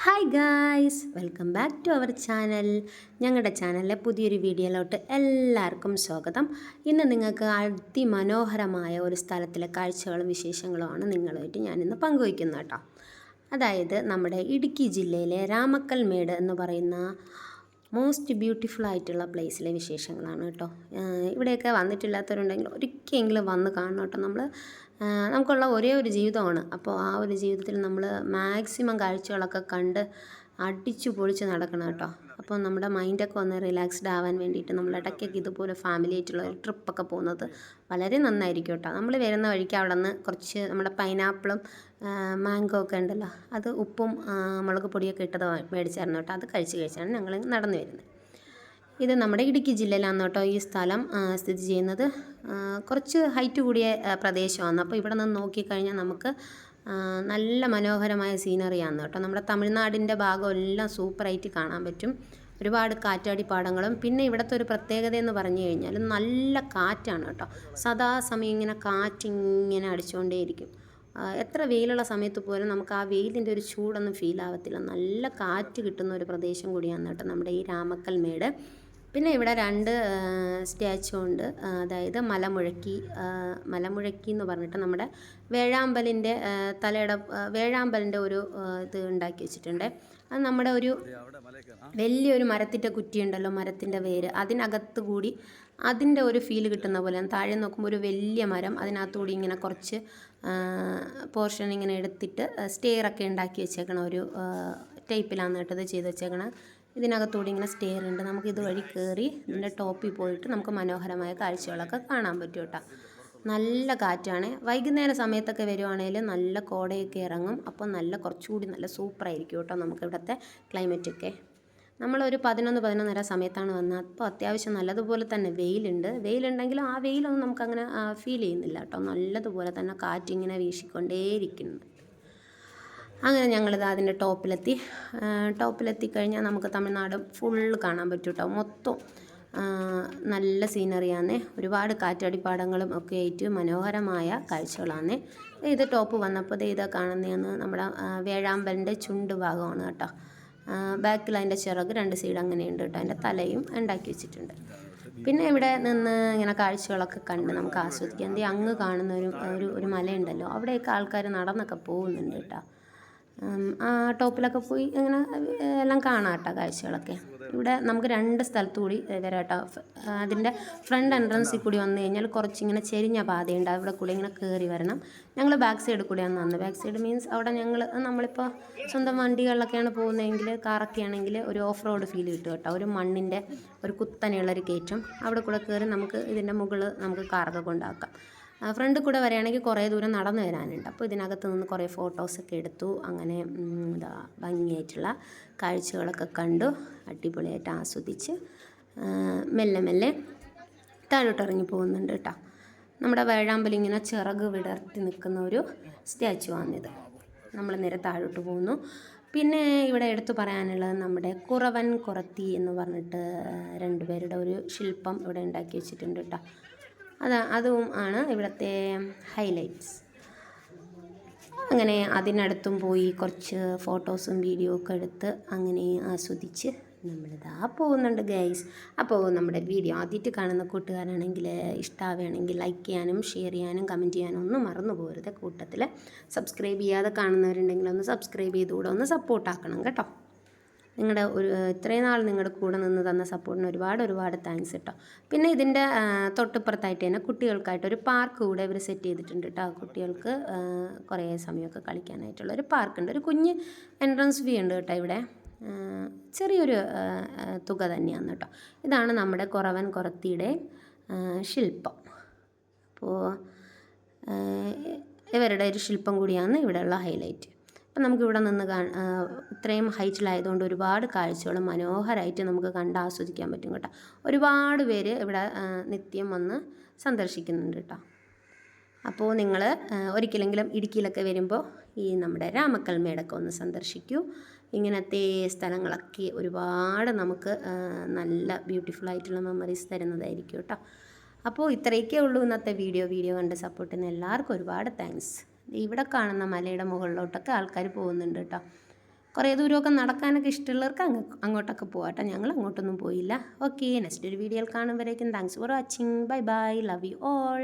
Hi guys, welcome back to our channel. ഞങ്ങളുടെ ചാനലിലെ പുതിയൊരു വീഡിയോയിലോട്ട് എല്ലാവർക്കും സ്വാഗതം. ഇന്ന് നിങ്ങൾക്ക് അതിമനോഹരമായ ഒരു സ്ഥലത്തിലെ കാഴ്ചകളും വിശേഷങ്ങളുമാണ് നിങ്ങളുമായിട്ട് ഞാനിന്ന് പങ്കുവയ്ക്കുന്നത് കേട്ടോ. അതായത് നമ്മുടെ ഇടുക്കി ജില്ലയിലെ രാമക്കൽമേട് എന്ന് പറയുന്ന മോസ്റ്റ് ബ്യൂട്ടിഫുൾ ആയിട്ടുള്ള പ്ലേസിലെ വിശേഷങ്ങളാണ് കേട്ടോ. ഇവിടെയൊക്കെ വന്നിട്ടില്ലാത്തവരുണ്ടെങ്കിൽ ഒരിക്കലെങ്കിലും വന്ന് കാണണം കേട്ടോ. നമുക്കുള്ള ഒരേ ഒരു ജീവിതമാണ്. അപ്പോൾ ആ ഒരു ജീവിതത്തിൽ നമ്മൾ മാക്സിമം കാഴ്ചകളൊക്കെ കണ്ട് അടിച്ചു പൊളിച്ച് നടക്കണം കേട്ടോ. അപ്പോൾ നമ്മുടെ മൈൻഡൊക്കെ ഒന്ന് റിലാക്സ്ഡ് ആവാൻ വേണ്ടിയിട്ട് നമ്മൾ ഇടയ്ക്കൊക്കെ ഇതുപോലെ ഫാമിലി ആയിട്ടുള്ള ഒരു ട്രിപ്പൊക്കെ പോകുന്നത് വളരെ നന്നായിരിക്കും കേട്ടോ. നമ്മൾ വരുന്ന വഴിക്ക് അവിടെ നിന്ന് കുറച്ച് നമ്മുടെ പൈനാപ്പിളും മാംഗോ ഒക്കെ ഉണ്ടല്ലോ, അത് ഉപ്പും മുളക് പൊടിയൊക്കെ ഇട്ടത് മേടിച്ചായിരുന്നു കേട്ടോ. അത് കഴിച്ചാണ് ഞങ്ങൾ നടന്നു വരുന്നത്. ഇത് നമ്മുടെ ഇടുക്കി ജില്ലയിലാണ് കേട്ടോ ഈ സ്ഥലം സ്ഥിതി ചെയ്യുന്നത്. കുറച്ച് ഹൈറ്റ് കൂടിയ പ്രദേശമാണ്. അപ്പോൾ ഇവിടെ നിന്ന് നോക്കിക്കഴിഞ്ഞാൽ നമുക്ക് നല്ല മനോഹരമായ സീനറിയാണ് കേട്ടോ. നമ്മുടെ തമിഴ്നാടിൻ്റെ ഭാഗം എല്ലാം സൂപ്പറായിട്ട് കാണാൻ പറ്റും. ഒരുപാട് കാറ്റാടിപ്പാടങ്ങളും. പിന്നെ ഇവിടുത്തെ ഒരു പ്രത്യേകത എന്ന് പറഞ്ഞു കഴിഞ്ഞാൽ നല്ല കാറ്റാണ് കേട്ടോ. സദാസമയം ഇങ്ങനെ കാറ്റിങ്ങനെ അടിച്ചുകൊണ്ടേയിരിക്കും. എത്ര വെയിലുള്ള സമയത്ത് പോലും നമുക്ക് ആ വെയിലിൻ്റെ ഒരു ചൂടൊന്നും ഫീൽ ആവത്തില്ല. നല്ല കാറ്റ് കിട്ടുന്ന ഒരു പ്രദേശം കൂടിയാണ് കേട്ടോ നമ്മുടെ ഈ രാമക്കൽമേട്. പിന്നെ ഇവിടെ രണ്ട് സ്റ്റാച്ചു ഉണ്ട്. അതായത് മലമുഴക്കി എന്ന് പറഞ്ഞിട്ട് നമ്മുടെ വേഴാമ്പലിൻ്റെ വേഴാമ്പലിൻ്റെ ഒരു ഇത് ഉണ്ടാക്കി വെച്ചിട്ടുണ്ട്. അത് നമ്മുടെ ഒരു വലിയൊരു മരത്തിൻ്റെ കുറ്റിയുണ്ടല്ലോ, മരത്തിൻ്റെ വേര്, അതിനകത്ത് കൂടി അതിൻ്റെ ഒരു ഫീൽ കിട്ടുന്ന പോലെ താഴെ നോക്കുമ്പോൾ ഒരു വലിയ മരം, അതിനകത്തുകൂടി ഇങ്ങനെ കുറച്ച് പോർഷൻ ഇങ്ങനെ എടുത്തിട്ട് സ്റ്റെയറൊക്കെ ഉണ്ടാക്കി വെച്ചേക്കണ ഒരു ടൈപ്പിലാണ് കേട്ടത് ചെയ്ത് വെച്ചേക്കണം. ഇതിനകത്തൂടി ഇങ്ങനെ സ്റ്റെയർ ഉണ്ട്. നമുക്ക് ഇതുവഴി കയറി ഇതിൻ്റെ ടോപ്പിൽ പോയിട്ട് നമുക്ക് മനോഹരമായ കാഴ്ചകളൊക്കെ കാണാൻ പറ്റും കേട്ടോ. നല്ല കാറ്റാണ്. വൈകുന്നേര സമയത്തൊക്കെ വരുവാണെങ്കിൽ നല്ല കോടയൊക്കെ ഇറങ്ങും. അപ്പോൾ കുറച്ചുകൂടി നല്ല സൂപ്പറായിരിക്കും കേട്ടോ നമുക്ക് ഇവിടുത്തെ ക്ലൈമറ്റൊക്കെ. നമ്മളൊരു 11-11:30 സമയത്താണ് വന്നത്. അപ്പോൾ അത്യാവശ്യം നല്ലതുപോലെ തന്നെ വെയിലുണ്ടെങ്കിലും ആ വെയിലൊന്നും നമുക്കങ്ങനെ ഫീൽ ചെയ്യുന്നില്ല കേട്ടോ. നല്ലതുപോലെ തന്നെ കാറ്റിങ്ങനെ വീശിക്കൊണ്ടേയിരിക്കുന്നു. അങ്ങനെ ഞങ്ങളിത് അതിൻ്റെ ടോപ്പിലെത്തി കഴിഞ്ഞാൽ നമുക്ക് തമിഴ്നാട് ഫുള്ള് കാണാൻ പറ്റും കേട്ടോ. മൊത്തം നല്ല സീനറിയാണ്. ഒരുപാട് കാറ്റാടിപ്പാടങ്ങളും ഒക്കെ ആയിട്ട് മനോഹരമായ കാഴ്ചകളാണ്. ഇത് ടോപ്പ് വന്നപ്പോൾ ഇതാ കാണുന്നതെന്ന് നമ്മുടെ വേഴാമ്പലിൻ്റെ ചുണ്ട് ഭാഗമാണ് കേട്ടോ. ബാക്കിൽ അതിൻ്റെ ചിറക് രണ്ട് സൈഡ് അങ്ങനെയുണ്ട് കേട്ടോ. അതിൻ്റെ തലയും ഉണ്ടാക്കി വെച്ചിട്ടുണ്ട്. പിന്നെ ഇവിടെ നിന്ന് ഇങ്ങനെ കാഴ്ചകളൊക്കെ കണ്ട് നമുക്ക് ആസ്വദിക്കാം. അങ്ങ് കാണുന്ന ഒരു മലയുണ്ടല്ലോ, അവിടെയൊക്കെ ആൾക്കാർ നടന്നൊക്കെ പോകുന്നുണ്ട് കേട്ടോ. ആ ടോപ്പിലൊക്കെ പോയി ഇങ്ങനെ എല്ലാം കാണാം കേട്ടോ കാഴ്ചകളൊക്കെ. ഇവിടെ നമുക്ക് രണ്ട് സ്ഥലത്തു കൂടി വരാം കേട്ടോ. അതിൻ്റെ ഫ്രണ്ട് എൻട്രൻസിൽ കൂടി വന്നു കഴിഞ്ഞാൽ കുറച്ചിങ്ങനെ ചെരിഞ്ഞ പാതയുണ്ട്. അവിടെ കൂടി ഇങ്ങനെ കയറി വരണം. ഞങ്ങൾ ബാക്ക് സൈഡ് കൂടിയാണ് വന്നത്. ബാക്ക് സൈഡ് മീൻസ് അവിടെ നമ്മളിപ്പോൾ സ്വന്തം വണ്ടികളിലൊക്കെയാണ് പോകുന്നതെങ്കിൽ, കാറൊക്കെ ആണെങ്കിൽ ഒരു ഓഫ് റോഡ് ഫീൽ കിട്ടും കേട്ടോ. ഒരു മണ്ണിൻ്റെ ഒരു കുത്തനെയുള്ളൊരു കയറ്റം, അവിടെ കൂടെ കയറി നമുക്ക് ഇതിൻ്റെ മുകളിൽ നമുക്ക് കാറൊക്കെ കൊണ്ടാക്കാം. ഫ്രണ്ട് കൂടെ വരികയാണെങ്കിൽ കുറേ ദൂരം നടന്നു വരാനുണ്ട്. അപ്പോൾ ഇതിനകത്ത് നിന്ന് കുറേ ഫോട്ടോസൊക്കെ എടുത്തു. അങ്ങനെ ഭംഗിയായിട്ടുള്ള കാഴ്ചകളൊക്കെ കണ്ടു അടിപൊളിയായിട്ട് ആസ്വദിച്ച് മെല്ലെ താഴോട്ടിറങ്ങി പോകുന്നുണ്ട് കേട്ടോ. നമ്മുടെ വേഴാമ്പലിങ്ങനെ ചിറക് വിടർത്തി നിൽക്കുന്ന ഒരു സ്റ്റാച്ചു ആണിത്. നമ്മൾ നേരെ താഴോട്ട് പോകുന്നു. പിന്നെ ഇവിടെ എടുത്തു പറയാനുള്ളത് നമ്മുടെ കുറവൻ കുറത്തി എന്ന് പറഞ്ഞിട്ട് രണ്ടുപേരുടെ ഒരു ശില്പം ഇവിടെ ഉണ്ടാക്കി വെച്ചിട്ടുണ്ട് കേട്ടോ. അതും ആണ് ഇവിടുത്തെ ഹൈലൈറ്റ്സ്. അങ്ങനെ അതിനടുത്തും പോയി കുറച്ച് ഫോട്ടോസും വീഡിയോ ഒക്കെ എടുത്ത് അങ്ങനെ ആസ്വദിച്ച് നമ്മളിതാ പോകുന്നുണ്ട് ഗൈസ്. അപ്പോൾ നമ്മുടെ വീഡിയോ ആദ്യമായിട്ട് കാണുന്ന കൂട്ടുകാരാണെങ്കിൽ ഇഷ്ടമാവുകയാണെങ്കിൽ ലൈക്ക് ചെയ്യാനും ഷെയർ ചെയ്യാനും കമൻറ്റ് ചെയ്യാനും ഒന്നും മറന്നു പോകരുത്. കൂട്ടത്തിൽ സബ്സ്ക്രൈബ് ചെയ്യാതെ കാണുന്നവരുണ്ടെങ്കിൽ ഒന്ന് സബ്സ്ക്രൈബ് ചെയ്തുകൂടെ ഒന്ന് സപ്പോർട്ടാക്കണം കേട്ടോ. നിങ്ങളുടെ ഇത്രയും നാൾ നിങ്ങളുടെ കൂടെ നിന്ന് തന്ന സപ്പോർട്ടിന് ഒരുപാട് താങ്ക്സ് കേട്ടോ. പിന്നെ ഇതിൻ്റെ തൊട്ടിപ്പുറത്തായിട്ട് തന്നെ കുട്ടികൾക്കായിട്ട് ഒരു പാർക്ക് കൂടെ ഇവർ സെറ്റ് ചെയ്തിട്ടുണ്ട് കേട്ടോ. കുട്ടികൾക്ക് കുറേ സമയമൊക്കെ കളിക്കാനായിട്ടുള്ള ഒരു പാർക്കുണ്ട്. ഒരു കുഞ്ഞ് എൻട്രൻസ് ഫീ ഉണ്ട് കേട്ടോ ഇവിടെ. ചെറിയൊരു തുക തന്നെയാണ് കേട്ടോ. ഇതാണ് നമ്മുടെ കുറവൻ കുറത്തിയുടെ ശില്പം. അപ്പോൾ ഇവരുടെ ഒരു ശില്പം കൂടിയാണ് ഇവിടെയുള്ള ഹൈലൈറ്റ്. അപ്പം നമുക്കിവിടെ നിന്ന് ഇത്രയും ഹൈറ്റിലായതുകൊണ്ട് ഒരുപാട് കാഴ്ചകളും മനോഹരമായിട്ട് നമുക്ക് കണ്ട് ആസ്വദിക്കാൻ പറ്റും കേട്ടോ. ഒരുപാട് പേര് ഇവിടെ നിത്യം വന്ന് സന്ദർശിക്കുന്നുണ്ട് കേട്ടോ. അപ്പോൾ നിങ്ങൾ ഒരിക്കലെങ്കിലും ഇടുക്കിയിലൊക്കെ വരുമ്പോൾ ഈ നമ്മുടെ രാമക്കൽമേടൊക്കെ ഒന്ന് സന്ദർശിക്കൂ. ഇങ്ങനത്തെ സ്ഥലങ്ങളൊക്കെ ഒരുപാട് നമുക്ക് നല്ല ബ്യൂട്ടിഫുള്ളായിട്ടുള്ള മെമ്മറീസ് തരുന്നതായിരിക്കും കേട്ടോ. അപ്പോൾ ഇത്രയൊക്കെ ഉള്ളൂ ഇന്നത്തെ വീഡിയോ കണ്ട് സപ്പോർട്ടിന് എല്ലാവർക്കും ഒരുപാട് താങ്ക്സ്. ഇവിടെ കാണുന്ന മലയുടെ മുകളിലോട്ടൊക്കെ ആൾക്കാർ പോകുന്നുണ്ട് കേട്ടോ. കുറേ ദൂരമൊക്കെ നടക്കാനൊക്കെ ഇഷ്ടമുള്ളവർക്ക് അങ്ങോട്ടൊക്കെ പോകാട്ടോ. ഞങ്ങൾ അങ്ങോട്ടൊന്നും പോയില്ല. ഓക്കെ, നെക്സ്റ്റ് ഒരു വീഡിയോയിൽ കാണുമ്പോഴേക്കും thanks for watching. Bye bye, love you all.